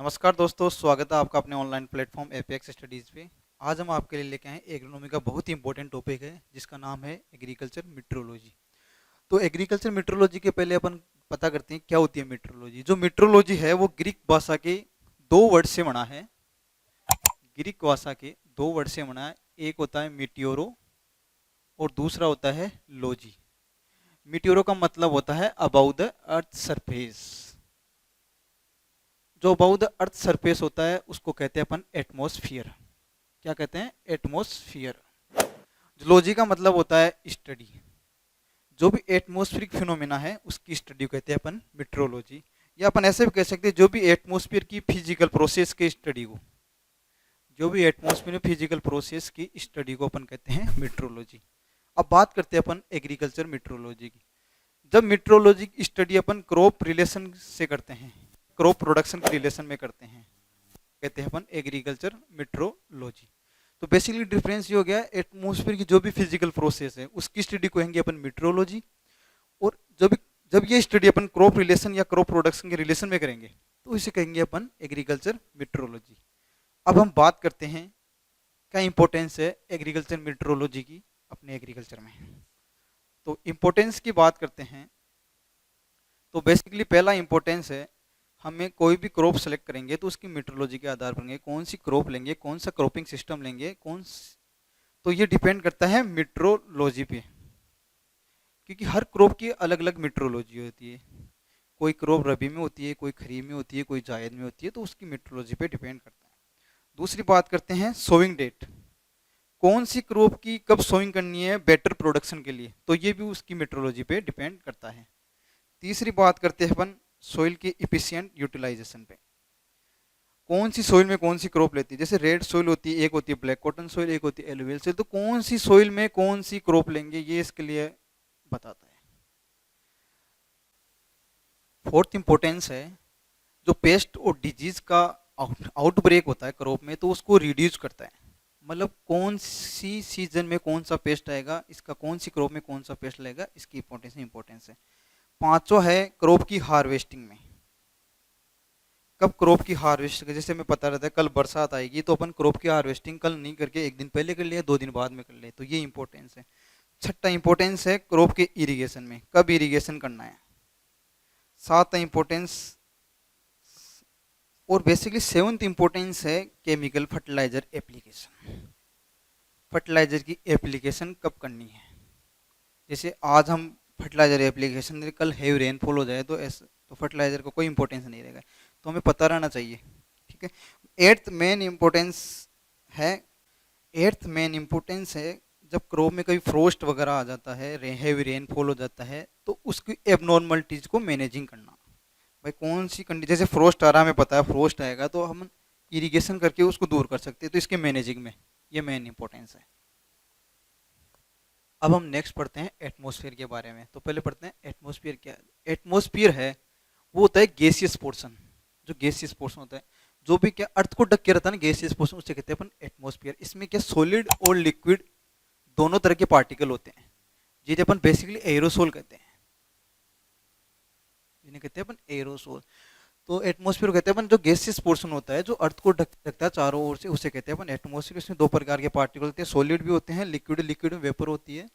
नमस्कार दोस्तों, स्वागत है आपका अपने ऑनलाइन प्लेटफॉर्म एपीएक्स स्टडीज़ पे। आज हम आपके लिए लेके आए एग्रोनॉमी का बहुत ही इंपॉर्टेंट टॉपिक है जिसका नाम है एग्रीकल्चर मीटरोलॉजी। तो एग्रीकल्चर मीटरोलॉजी के पहले अपन पता करते हैं क्या होती है मीटरोलॉजी। जो मीटरोलॉजी है वो ग्रीक भाषा के दो वर्ड से बना है। ग्रीक भाषा के दो वर्ड से बना है। एक होता है मीटियोरो और दूसरा होता है लॉजी। मीटियोरो का मतलब होता है अबाउ द अर्थ सरफेस। जो अबाउ द अर्थ सरफेस होता है उसको कहते हैं अपन एटमॉस्फियर। क्या कहते हैं? एटमॉस्फियर। जूलॉजी का मतलब होता है स्टडी। जो भी एटमॉस्फेरिक फिनोमेना है उसकी स्टडी कहते हैं अपन मीटरोलॉजी। या अपन ऐसे भी कह सकते हैं जो भी एटमॉस्फेयर की फिजिकल प्रोसेस की स्टडी को, जो भी एटमॉस्फेयर में फिजिकल प्रोसेस की स्टडी को अपन कहते हैं मीटरोलॉजी। अब बात करते हैं अपन एग्रीकल्चर मीटरोलॉजी की। जब मीटरोलॉजी की स्टडी अपन क्रॉप रिलेशन से करते हैं, क्रॉप प्रोडक्शन के रिलेशन में करते हैं, कहते हैं अपन एग्रीकल्चर मीटरोलॉजी। तो बेसिकली डिफरेंस ये हो गया, एटमॉस्फेयर की जो भी फिजिकल प्रोसेस है उसकी स्टडी को कहेंगे अपन मीटरोलॉजी। और जब ये स्टडी अपन क्रॉप रिलेशन या क्रॉप प्रोडक्शन के रिलेशन में करेंगे तो इसे कहेंगे अपन एग्रीकल्चर मीटरोलॉजी। अब हम बात करते हैं क्या इंपॉर्टेंस है एग्रीकल्चर मीटरोलॉजी की अपने एग्रीकल्चर में। तो इंपॉर्टेंस की बात करते हैं तो बेसिकली पहला इंपॉर्टेंस है, हमें कोई भी क्रॉप सेलेक्ट करेंगे तो उसकी मीटरोलॉजी के आधार पर कौन सी क्रॉप लेंगे, कौन सा क्रॉपिंग सिस्टम लेंगे, तो ये डिपेंड करता है मीटरोलॉजी पे। क्योंकि हर क्रॉप की अलग अलग मीटरोलॉजी होती है। कोई क्रॉप रबी में होती है, कोई खरीफ में होती है, कोई जायद में होती है, तो उसकी मीटरोलॉजी पे डिपेंड करता है। दूसरी बात करते हैं सोइंग डेट। कौन सी क्रॉप की कब सोइंग करनी है बेटर प्रोडक्शन के लिए, तो ये भी उसकी मीटरोलॉजी पे डिपेंड करता है। तीसरी बात करते हैं अपन सोइल के इफिशिएंट यूटिलाइजेशन पे। कौन सी सोइल में कौन सी क्रॉप लेती है, जैसे रेड सोइल होती है, एक होती है ब्लैक कॉटन सोइल, एक होती है एलुवियल सोइल, तो कौन सी सोइल में कौन सी क्रॉप लेंगे ये इसके लिए बताता है। फोर्थ इंपॉर्टेंस है, जो पेस्ट और डिजीज का आउटब्रेक होता है क्रॉप में तो उसको रिड्यूस करता है। मतलब कौन सी सीजन में कौन सा पेस्ट आएगा, इसका कौन सी क्रॉप में कौन सा पेस्ट लगेगा, इसकी इंपॉर्टेंस है। पांचों है क्रॉप की हार्वेस्टिंग में। कब क्रॉप की हार्वेस्ट, जैसे हमें पता रहता है कल बरसात आएगी तो अपन क्रॉप की हार्वेस्टिंग कल नहीं करके एक दिन पहले कर ले, 2 दिन बाद में कर ले, तो ये इंपॉर्टेंस है। छठा इंपॉर्टेंस है क्रॉप के इरिगेशन में, कब इरिगेशन करना है। सात इंपॉर्टेंस और बेसिकली सेवंथ इंपॉर्टेंस है केमिकल फर्टिलाइजर एप्लीकेशन। फर्टिलाइजर की एप्लीकेशन कब करनी है। जैसे आज हम फर्टिलाइजर एप्लीकेशन, कल हेवी रेनफॉल हो जाए तो ऐसा तो फर्टिलाइजर का कोई इंपॉर्टेंस नहीं रहेगा, तो हमें पता रहना चाहिए। ठीक है। एट्थ मेन इंपॉर्टेंस है, एट्थ मेन इंपॉर्टेंस है जब क्रॉप में कभी फ्रोस्ट वगैरह आ जाता है, हेवी रेनफॉल हो जाता है, तो उसकी एबनॉर्मलिटीज को मैनेजिंग करना। भाई कौन सी कंडीशन, जैसे फ्रोस्ट आ रहा है, हमें पता है फ्रोस्ट आएगा तो हम इरिगेशन करके उसको दूर कर सकते हैं, तो इसके मैनेजिंग में ये मेन इंपॉर्टेंस है। अब हम नेक्स्ट पढ़ते हैं एटमॉस्फेयर के बारे में। तो पहले पढ़ते हैं एटमॉस्फेयर क्या है। एटमॉस्फेयर है वो होता है गैसियस पोर्शन। जो गैसियस पोर्शन होता है, जो भी क्या अर्थ को ढक के रहता है ना, गैसियस पोर्शन, उसे कहते हैं अपन एटमॉस्फेयर। इसमें क्या सॉलिड और लिक्विड दोनों तरह के पार्टिकल होते हैं, जिन्हें अपन बेसिकली एरोसोल कहते हैं, जिन्हें कहते हैं अपन एरोसोल। तो एटमॉस्फेयर कहते हैं अपन जो गैसियस पोर्शन होता है जो अर्थ को ढकता है चारों ओर से, उसे कहते हैं अपन एटमॉस्फेयर। इसमें दो प्रकार के पार्टिकल होते हैं, सॉलिड भी होते हैं, लिक्विड, लिक्विड में वेपर होती है,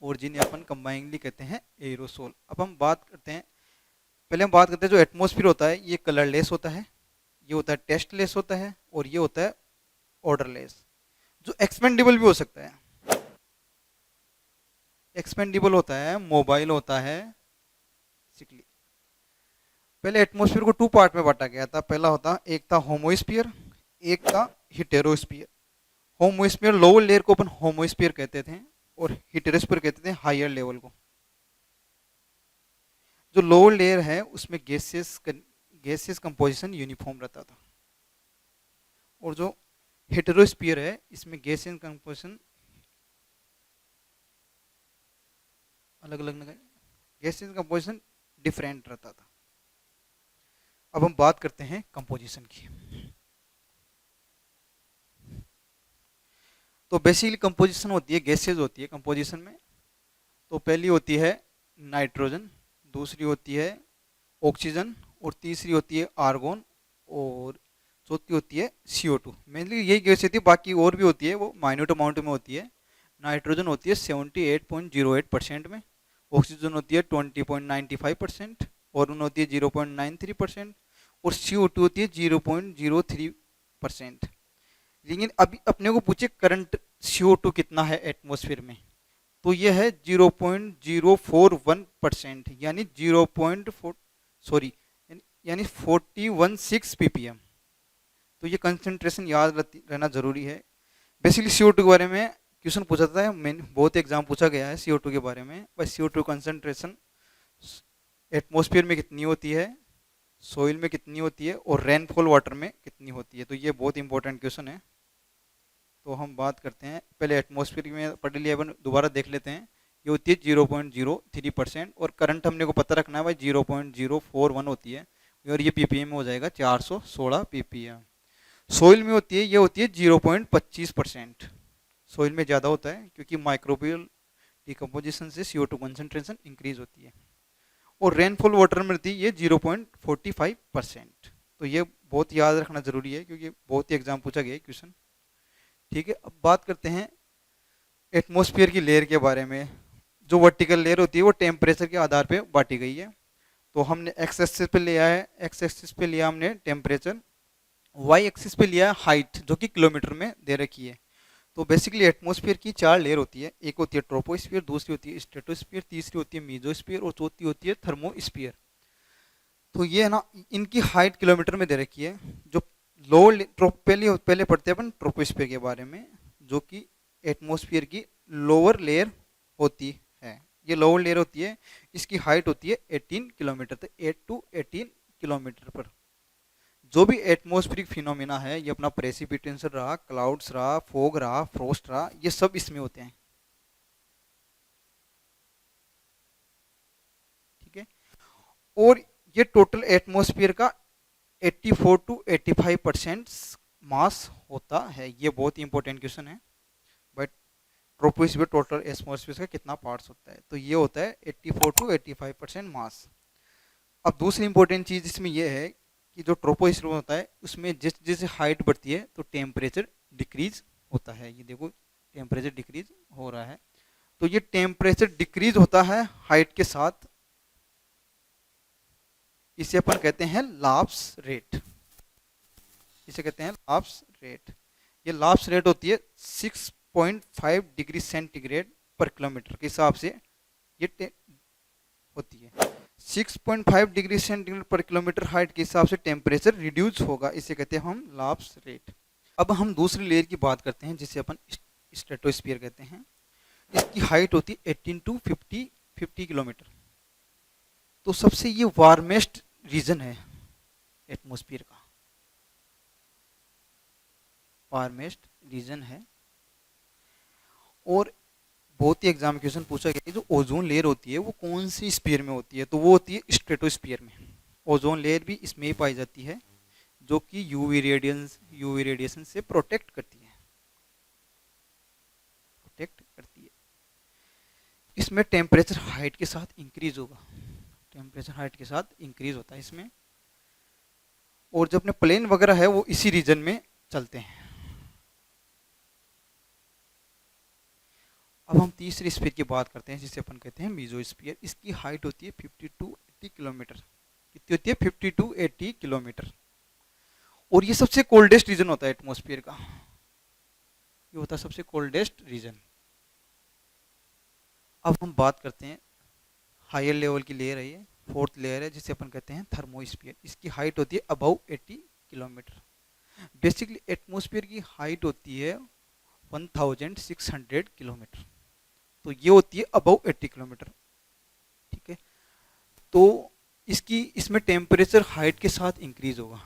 और जिन्हें अपन कंबाइनली कहते हैं एरोसोल। अब हम बात करते हैं, पहले हम बात करते हैं जो एटमॉस्फेयर होता है ये कलरलेस होता है, ये होता है टेस्टलेस होता है, और ये होता है ऑर्डरलेस। जो एक्सपेंडेबल भी हो सकता है, एक्सपेंडेबल होता है, मोबाइल होता है, सिकली। पहले एटमॉस्फेयर को 2 पार्ट में बांटा गया था। पहला होता, एक था होमोस्फीयर, एक था हिटेरोस्फीयर। होमोस्फीयर लोअर लेयर को अपन होमोस्फीयर कहते थे, और हिटेरोस्फीयर कहते थे हायर लेवल को। जो लोअर लेयर है उसमें गैसियस कंपोजिशन यूनिफॉर्म रहता था, और जो हेटेरोस्फीयर है इसमें गैसियस कंपोजिशन अलग अलग, गैसियस कंपोजिशन डिफरेंट रहता था। अब हम बात करते हैं कंपोजिशन की। तो बेसिकली कंपोजिशन होती है, गैसेज होती है कंपोजिशन में। तो पहली होती है नाइट्रोजन, दूसरी होती है ऑक्सीजन, और तीसरी होती है आर्गोन, और चौथी होती है CO2। मेनली यही गैस होती है, बाकी और भी होती है, वो माइन्यूट अमाउंट में होती है। नाइट्रोजन होती है 78.08% में, ऑक्सीजन होती है 20.95%, और होती है 0.93%, और CO2 होती है 0.03%। लेकिन अभी अपने को पूछे करंट CO2 कितना है एटमॉस्फेयर में, तो ये है 0.041%, यानी 0.4 सॉरी यानी 416 ppm। तो ये कंसंट्रेशन याद रहना जरूरी है। बेसिकली CO2 के बारे में क्वेश्चन पूछा था, मेन बहुत एग्जाम पूछा गया है CO2 के बारे में। बस CO2 कंसंट्रेशन एटमॉस्फेयर में कितनी होती है, सोइल में कितनी होती है, और रेनफॉल वाटर में कितनी होती है, तो ये बहुत इंपॉर्टेंट क्वेश्चन है। तो हम बात करते हैं, पहले एटमॉस्फेयर में पढ़ लिया, अपन दोबारा देख लेते हैं। ये होती है 0.03%, और करंट हमने को पता रखना है भाई 0.041 होती है, और ये ppm में हो जाएगा 416 ppm। सोइल में होती है, ये होती है 0.25%। सोइल में ज़्यादा होता है क्योंकि माइक्रोबियल डिकम्पोजिशन से CO2 कंसंट्रेशन इंक्रीज होती है। और रेनफॉल वाटर में रहती है ये 0.45%। तो ये बहुत याद रखना जरूरी है क्योंकि बहुत ही एग्जाम पूछा गया है क्वेश्चन। ठीक है, अब बात करते हैं एटमॉस्फेयर की लेयर के बारे में। जो वर्टिकल लेयर होती है वो टेम्परेचर के आधार पे बांटी गई है। तो हमने एक्स एक्सिस पे लिया है, एक्स एक्सिस पे लिया हमने टेम्परेचर, वाई एक्सिस पे लिया है हाइट जो कि किलोमीटर में दे रखी है। तो बेसिकली एटमॉस्फेयर की 4 लेयर होती है। एक होती है ट्रोपोस्फीयर, दूसरी होती है स्ट्रेटोस्फीयर, तीसरी होती है मीजोस्फीयर, और चौथी होती है थर्मोस्फीयर। तो ये है ना, इनकी हाइट किलोमीटर में दे रखी है। जो पहले पढ़ते हैं अपन ट्रोपोस्फीयर के बारे में, जो कि एटमॉस्फेयर की लोअर लेयर होती है। ये लोअर लेयर होती है, इसकी हाइट होती है 18 किलोमीटर, तो 8 to 18 किलोमीटर पर। जो भी एटमॉस्फेरिक फिनोमिना है, ये अपना प्रेसिपिटेशन रहा, क्लाउड्स रहा, फोग रहा, फ्रोस्ट रहा, ये सब इसमें होते हैं। ठीक है, और ये टोटल एटमॉस्फेयर का 84 to 85% मास होता है। ये बहुत ही इंपॉर्टेंट क्वेश्चन है। बट ट्रोपोस्फीयर टोटल एटमॉस्फेयर का कितना पार्ट्स होता है, तो ये होता है 84 to 85% मास। अब दूसरी इंपॉर्टेंट चीज इसमें यह है कि जो ट्रोपोस्फीयर होता है उसमें जिस जैसे हाइट बढ़ती है तो टेम्परेचर डिक्रीज होता है। ये देखो टेम्परेचर डिक्रीज हो रहा है। तो ये टेम्परेचर डिक्रीज होता है हाइट के साथ, इसे अपन कहते हैं लाप्स रेट। इसे कहते हैं लाप्स रेट। ये लाप्स रेट होती है 6.5 डिग्री सेंटीग्रेड पर किलोमीटर के हिसाब से ये होती है। 6.5 डिग्री सेंटीग्रेड पर किलोमीटर हाइट के हिसाब से टेम्परेचर रिड्यूस होगा, इसे कहते हैं हम लाप्स रेट। अब हम दूसरी लेयर की बात करते हैं जिसे अपन स्ट्रेटोस्फीयर कहते हैं। इसकी हाइट होती है 18 to 50 किलोमीटर। तो सबसे ये वार्मेस्ट रीजन है एटमॉस्फेयर का, वार्मेस्ट रीजन है। और बहुत ही एग्जाम क्वेश्चन पूछा गया है, जो ओजोन लेयर होती है वो कौन सी स्फीयर में होती है, तो वो होती है स्ट्रेटोस्फीयर में। ओजोन लेयर भी इसमें ही पाई जाती है, जो कि यूवी रेडिएशन से प्रोटेक्ट करती है, इसमें टेम्परेचर हाइट के साथ इंक्रीज होगा, टेम्परेचर हाइट के साथ इंक्रीज होता है इसमें। और जो अपने प्लेन वगैरह है वो इसी रीजन में चलते हैं। अब हम तीसरी स्फीयर की बात करते हैं जिसे अपन कहते हैं मीजोस्फीयर। इसकी हाइट होती है 50 to 80 किलोमीटर। कितनी होती है? 50 to 80 किलोमीटर। और ये सबसे कोल्डेस्ट रीजन होता है एटमॉस्फेयर का, ये होता है सबसे कोल्डेस्ट रीजन। अब हम बात करते हैं हायर लेवल की लेयर है, ये फोर्थ लेयर है जिसे अपन कहते हैं थर्मोस्फीयर। इसकी हाइट होती है अबव 80 किलोमीटर। बेसिकली एटमॉस्फेयर की हाइट होती है 1600 किलोमीटर, तो ये होती है अबव 80 किलोमीटर। ठीक है, तो इसमें टेम्परेचर हाइट के साथ इंक्रीज होगा।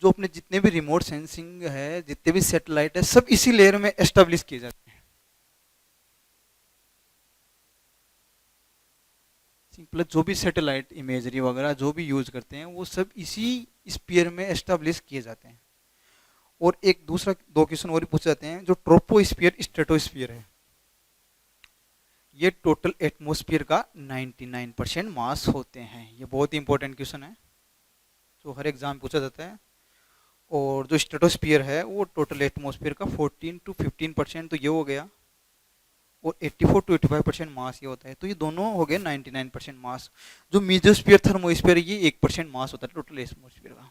जो अपने जितने भी रिमोट सेंसिंग है, जितने भी सैटेलाइट है, सब इसी लेयर में एस्टेब्लिश किए जाते हैं। सिंपल जो भी सैटेलाइट इमेजरी वगैरह जो भी यूज करते हैं वो सब इसी स्फीयर में एस्टेब्लिश किए जाते हैं। और एक दूसरा 2 क्वेश्चन और भी पूछे जाते हैं, जो ट्रोपोस्फीयर स्ट्रेटोस्फीयर है, ये टोटल एटमॉस्फेयर का 99% मास होते हैं। ये बहुत ही इंपॉर्टेंट क्वेश्चन है जो हर एग्जाम में पूछा जाता है। और जो स्ट्रेटोस्फियर है वो टोटल एटमॉस्फेयर का 14 to 15% तो ये हो गया, और 84 to 85% मास ये होता है। तो ये दोनों हो गए 99% मास। जो मीजोस्फीयर थर्मोस्फीयर ये 1% मास होता है टोटल एटमॉस्फेयर का।